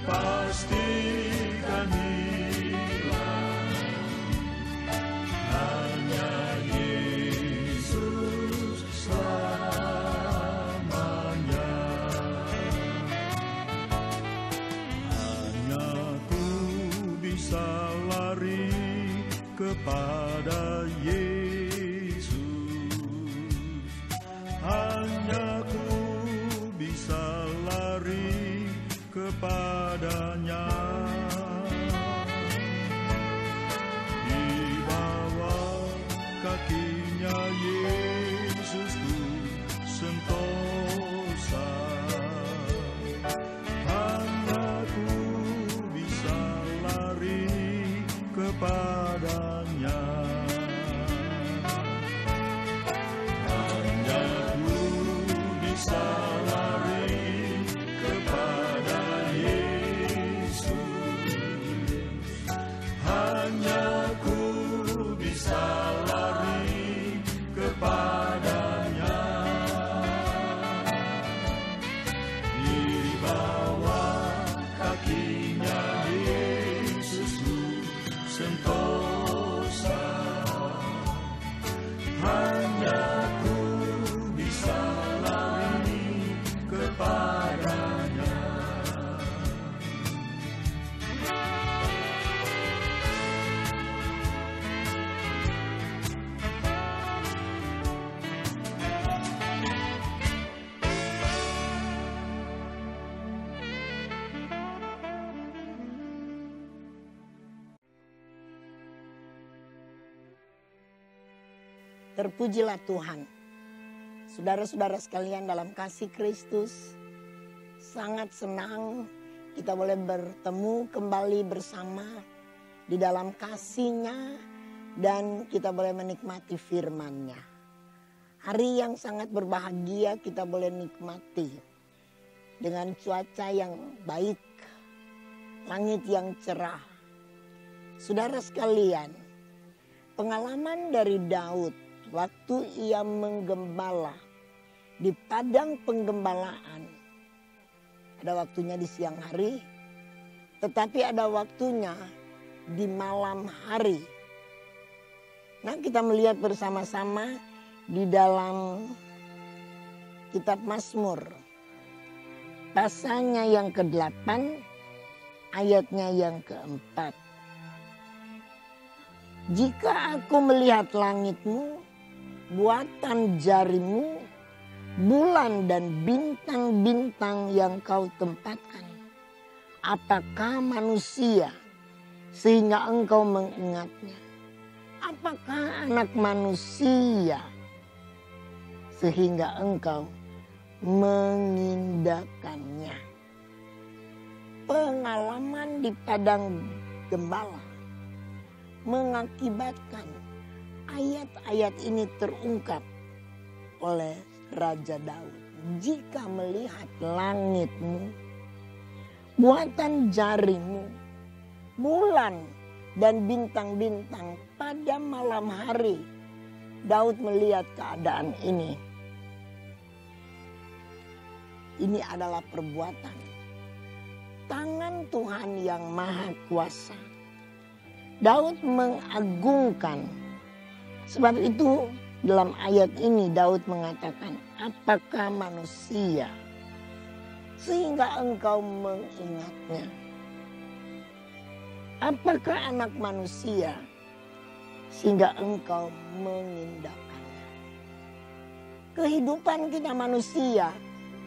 pastikan hilang. Hanya Yesus selamanya. Hanya ku bisa lari kepada Yesus. Hanya ku bisa lari kepadanya. Di bawah kakinya Yesus ku sentosa. Hanya ku bisa lari kepadanya. Hanya ku bisa lari kepada Yesus. Hanya ku bisa lari kepadanya. Di bawah kakinya Yesus ku sentosa. Hanya ku bisa lari kepadanya. Terpujilah Tuhan. Saudara-saudara sekalian dalam kasih Kristus, sangat senang kita boleh bertemu kembali bersama di dalam kasih-Nya dan kita boleh menikmati firman-Nya. Hari yang sangat berbahagia kita boleh nikmati dengan cuaca yang baik, langit yang cerah. Saudara sekalian, pengalaman dari Daud waktu ia menggembala di padang penggembalaan. Ada waktunya di siang hari, tetapi ada waktunya di malam hari. Nah, kita melihat bersama-sama di dalam kitab Mazmur. Pasalnya yang ke-8, ayatnya yang ke-4. Jika aku melihat langit-Mu, buatan jarimu, bulan dan bintang-bintang yang Kau tempatkan. Apakah manusia sehingga Engkau mengingatnya? Apakah anak manusia sehingga Engkau mengindahkannya? Pengalaman di padang gembala mengakibatkan ayat-ayat ini terungkap oleh Raja Daud. Jika melihat langit-Mu, buatan jarimu, bulan dan bintang-bintang pada malam hari, Daud melihat keadaan ini. Ini adalah perbuatan tangan Tuhan yang Maha Kuasa. Daud mengagungkan. Sebab itu dalam ayat ini Daud mengatakan, apakah manusia sehingga Engkau mengingatnya? Apakah anak manusia sehingga Engkau mengindahkannya? Kehidupan kita manusia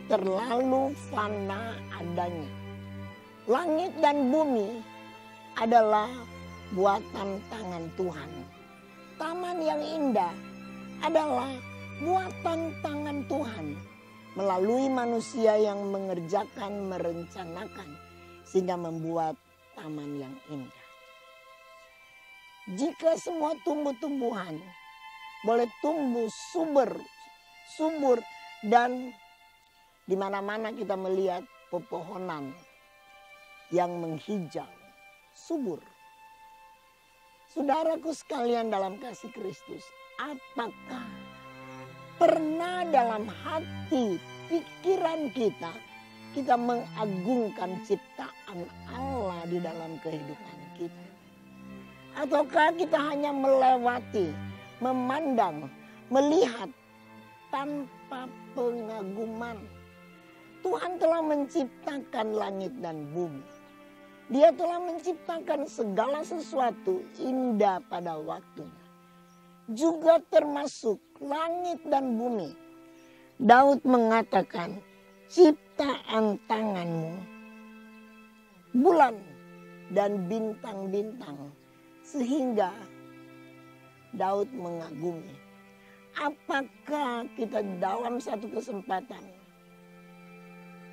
terlalu fana adanya. Langit dan bumi adalah buatan tangan Tuhan. Taman yang indah adalah buatan tangan Tuhan melalui manusia yang mengerjakan, merencanakan sehingga membuat taman yang indah. Jika semua tumbuh-tumbuhan boleh tumbuh subur dan di mana-mana kita melihat pepohonan yang menghijau, subur. Saudaraku sekalian dalam kasih Kristus, apakah pernah dalam hati pikiran kita mengagungkan ciptaan ciptaan Allah di dalam kehidupan kita? Ataukah kita hanya melewati, memandang, melihat tanpa pengaguman? Tuhan telah menciptakan langit dan bumi. Dia telah menciptakan segala sesuatu indah pada waktunya. Juga termasuk langit dan bumi. Daud mengatakan, ciptaan tanganmu, bulan dan bintang-bintang. Sehingga Daud mengagumi. Apakah kita dalam satu kesempatan,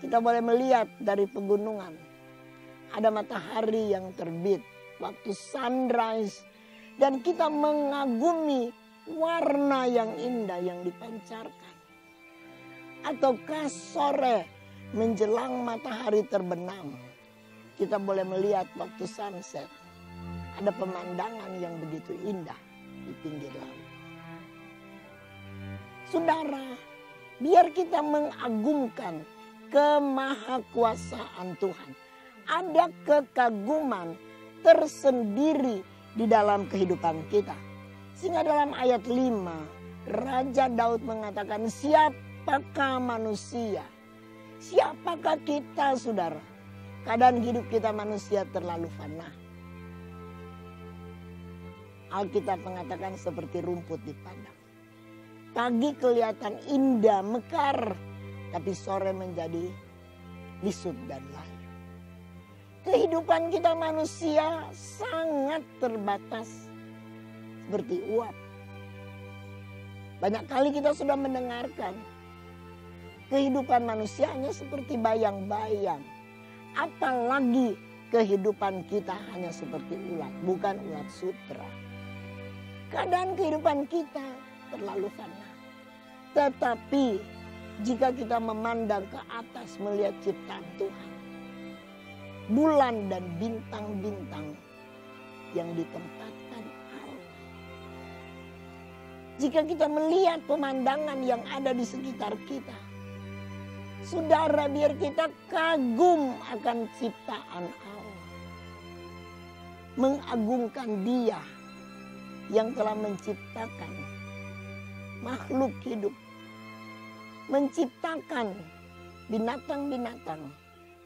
kita boleh melihat dari pegunungan, ada matahari yang terbit waktu sunrise, dan kita mengagumi warna yang indah yang dipancarkan. Ataukah sore menjelang matahari terbenam, kita boleh melihat waktu sunset, ada pemandangan yang begitu indah di pinggir laut. Saudara, biar kita mengagumkan kemahakuasaan Tuhan. Ada kekaguman tersendiri di dalam kehidupan kita. Sehingga dalam ayat 5, Raja Daud mengatakan, siapakah manusia? Siapakah kita, saudara? Keadaan hidup kita manusia terlalu fana. Alkitab mengatakan seperti rumput di padang. Pagi kelihatan indah, mekar, tapi sore menjadi lisut dan layu. Kehidupan kita manusia sangat terbatas seperti uap. Banyak kali kita sudah mendengarkan kehidupan manusia hanya seperti bayang-bayang. Apalagi kehidupan kita hanya seperti ulat, bukan ulat sutra. Keadaan kehidupan kita terlalu fana. Tetapi jika kita memandang ke atas melihat ciptaan Tuhan, bulan dan bintang-bintang yang ditempatkan Allah. Jika kita melihat pemandangan yang ada di sekitar kita, saudara, biar kita kagum akan ciptaan Allah. Mengagungkan Dia yang telah menciptakan makhluk hidup, menciptakan binatang-binatang,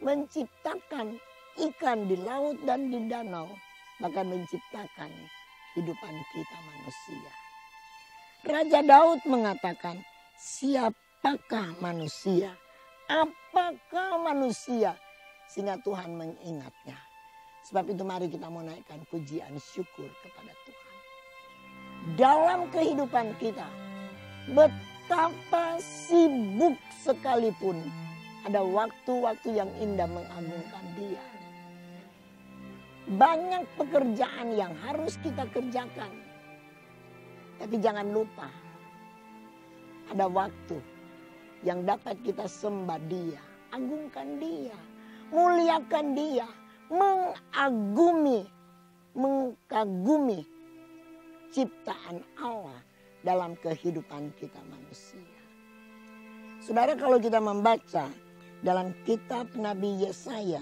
menciptakan ikan di laut dan di danau, bahkan menciptakan kehidupan kita manusia. Raja Daud mengatakan, siapakah manusia? Apakah manusia? Sehingga Tuhan mengingatnya. Sebab itu mari kita menaikkan pujian syukur kepada Tuhan. Dalam kehidupan kita, betapa sibuk sekalipun, ada waktu-waktu yang indah mengagungkan Dia. Banyak pekerjaan yang harus kita kerjakan. Tapi jangan lupa, ada waktu yang dapat kita sembah Dia, agungkan Dia, muliakan Dia, mengagumi ciptaan Allah dalam kehidupan kita manusia. Saudara, kalau kita membaca dalam kitab Nabi Yesaya,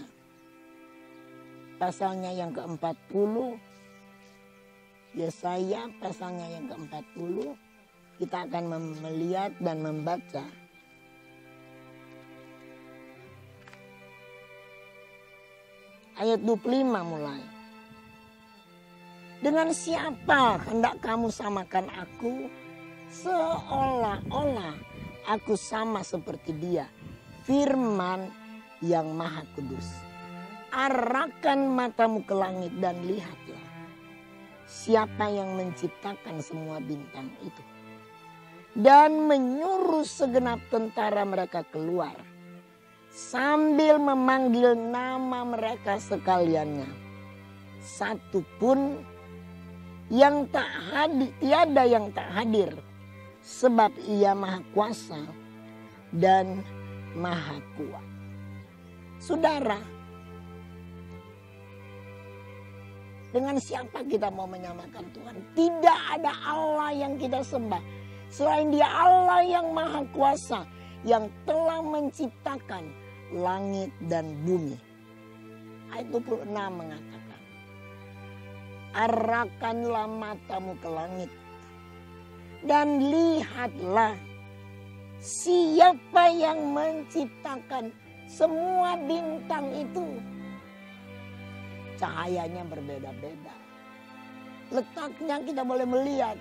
pasalnya yang ke-40, Yesaya pasalnya yang ke-40, kita akan melihat dan membaca ayat 25 mulai. Dengan siapa hendak kamu samakan aku? Seolah-olah aku sama seperti Dia, Firman yang Maha Kudus. Arahkan matamu ke langit dan lihatlah, siapa yang menciptakan semua bintang itu dan menyuruh segenap tentara mereka keluar, sambil memanggil nama mereka sekaliannya. Satu pun yang tak hadir, tiada yang tak hadir, sebab Ia Maha Kuasa dan Maha Kuat. Saudara, dengan siapa kita mau menyamakan Tuhan? Tidak ada Allah yang kita sembah selain Dia, Allah yang Maha Kuasa, yang telah menciptakan langit dan bumi. ayat 26 mengatakan, arahkanlah matamu ke langit dan lihatlah siapa yang menciptakan semua bintang itu. Cahayanya berbeda-beda. Letaknya kita boleh melihat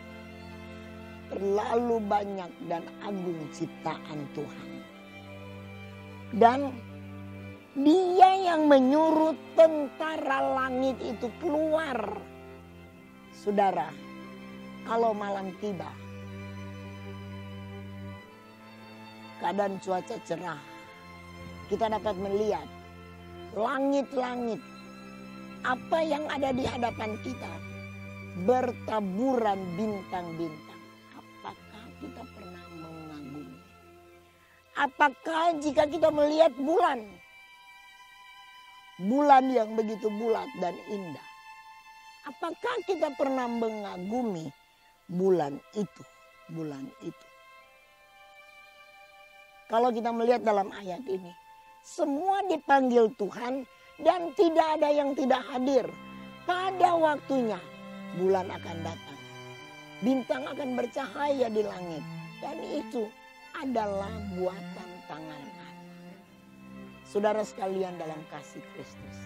terlalu banyak dan agung ciptaan Tuhan. Dan Dia yang menyuruh tentara langit itu keluar. Saudara, kalau malam tiba, keadaan cuaca cerah, kita dapat melihat langit-langit apa yang ada di hadapan kita bertaburan bintang-bintang. Apakah kita pernah mengagumi? Apakah jika kita melihat bulan yang begitu bulat dan indah, apakah kita pernah mengagumi bulan itu? Kalau kita melihat dalam ayat ini, semua dipanggil Tuhan dan tidak ada yang tidak hadir. Pada waktunya bulan akan datang, bintang akan bercahaya di langit, dan itu adalah buatan tangan Allah. Saudara sekalian dalam kasih Kristus,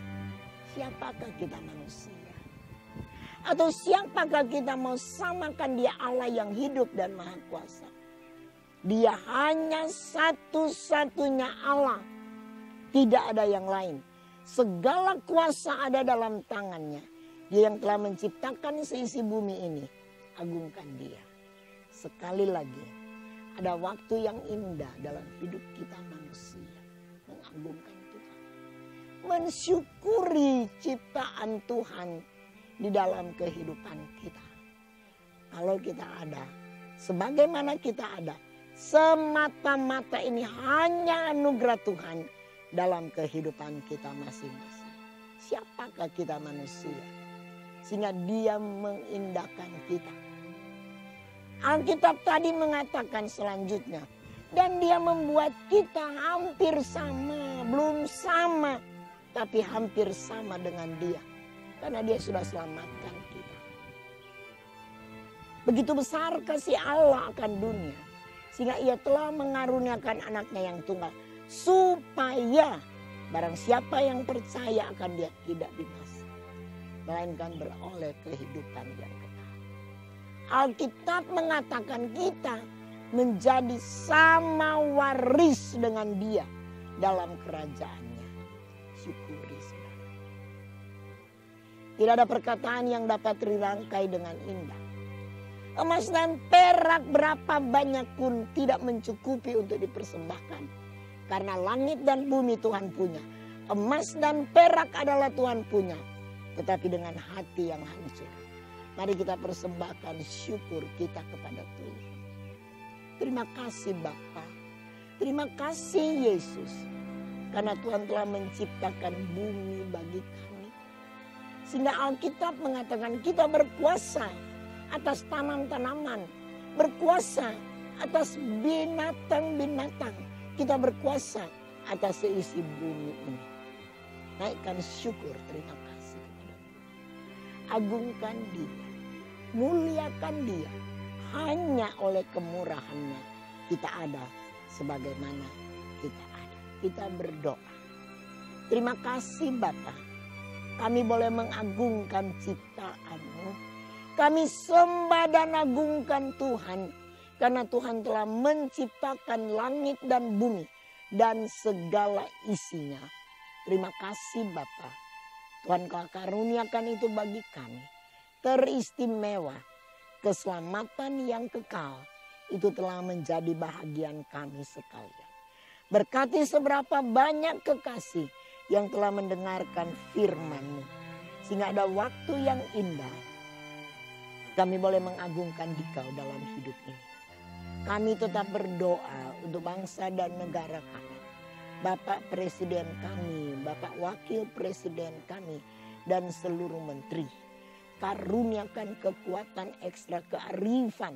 siapakah kita manusia? Atau siapakah kita mau samakan Dia Allah yang hidup dan maha kuasa? Dia hanya satu-satunya Allah. Tidak ada yang lain. Segala kuasa ada dalam tangannya. Dia yang telah menciptakan seisi bumi ini. Agungkan Dia. Sekali lagi, ada waktu yang indah dalam hidup kita manusia. Mengagungkan Tuhan. Mensyukuri ciptaan Tuhan di dalam kehidupan kita. Kalau kita ada, sebagaimana kita ada, semata-mata ini hanya anugerah Tuhan dalam kehidupan kita masing-masing. Siapakah kita manusia sehingga Dia mengindahkan kita? Alkitab tadi mengatakan selanjutnya, dan Dia membuat kita hampir sama, belum sama, tapi hampir sama dengan Dia. Karena Dia sudah selamatkan kita. Begitu besar kasih Allah akan dunia, sehingga Ia telah mengaruniakan anaknya yang tunggal. Supaya barang siapa yang percaya akan Dia tidak binasa, melainkan beroleh kehidupan yang kekal. Alkitab mengatakan kita menjadi sama waris dengan Dia dalam kerajaannya. Syukuri saudara. Tidak ada perkataan yang dapat dirangkai dengan indah. Emas dan perak berapa banyak pun tidak mencukupi untuk dipersembahkan. Karena langit dan bumi Tuhan punya. Emas dan perak adalah Tuhan punya. Tetapi dengan hati yang hancur, mari kita persembahkan syukur kita kepada Tuhan. Terima kasih Bapa. Terima kasih Yesus. Karena Tuhan telah menciptakan bumi bagi kami. Sehingga Alkitab mengatakan kita berkuasa atas tanam-tanaman. Berkuasa atas binatang-binatang. Kita berkuasa atas seisi bumi ini. Naikkan syukur, terima kasih kepada Tuhan. Agungkan Dia. Muliakan Dia. Hanya oleh kemurahan-Nya kita ada sebagaimana kita ada. Kita berdoa. Terima kasih Bapa. Kami boleh mengagungkan ciptaan-Mu. Kami sembah dan agungkan Tuhan. Karena Tuhan telah menciptakan langit dan bumi. Dan segala isinya. Terima kasih Bapa. Tuhan telah karuniakan itu bagi kami. Teristimewa. Keselamatan yang kekal. Itu telah menjadi bahagian kami sekalian. Berkati seberapa banyak kekasih yang telah mendengarkan firman-Mu. Sehingga ada waktu yang indah. Kami boleh mengagungkan Dikau dalam hidup ini. Kami tetap berdoa untuk bangsa dan negara kami. Bapak Presiden kami, Bapak Wakil Presiden kami, dan seluruh menteri. Karuniakan kekuatan ekstra kearifan.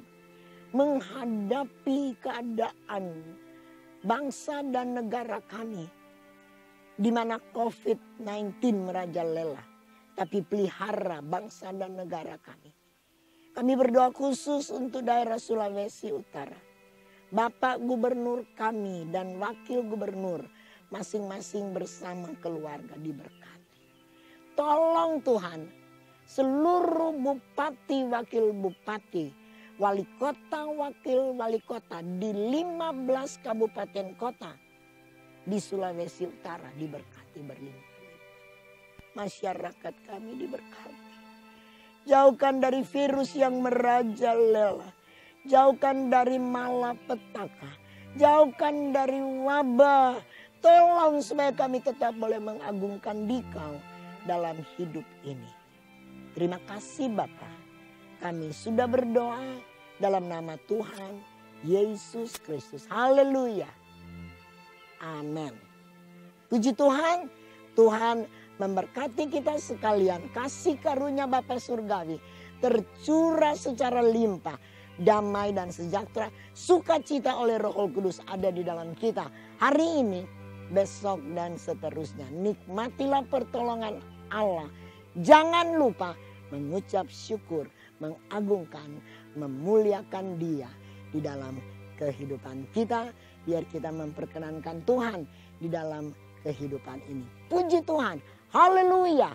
Menghadapi keadaan bangsa dan negara kami. di mana COVID-19 merajalela. Tapi pelihara bangsa dan negara kami. Kami berdoa khusus untuk daerah Sulawesi Utara. Bapak Gubernur kami dan Wakil Gubernur masing-masing bersama keluarga diberkati. Tolong Tuhan seluruh bupati, wakil bupati, wali kota, wakil wali kota di 15 kabupaten kota di Sulawesi Utara diberkati berlimpah. Masyarakat kami diberkati. Jauhkan dari virus yang merajalela. Jauhkan dari malapetaka. Jauhkan dari wabah. Tolong supaya kami tetap boleh mengagungkan Dikau dalam hidup ini. Terima kasih Bapa. Kami sudah berdoa dalam nama Tuhan Yesus Kristus. Haleluya. Amin. Puji Tuhan. Tuhan memberkati kita sekalian. Kasih karunia Bapa Surgawi tercurah secara limpah. Damai dan sejahtera, sukacita oleh Roh Kudus ada di dalam kita. Hari ini, besok dan seterusnya. Nikmatilah pertolongan Allah. Jangan lupa mengucap syukur, mengagungkan, memuliakan Dia di dalam kehidupan kita. Biar kita memperkenankan Tuhan di dalam kehidupan ini. Puji Tuhan. Haleluya.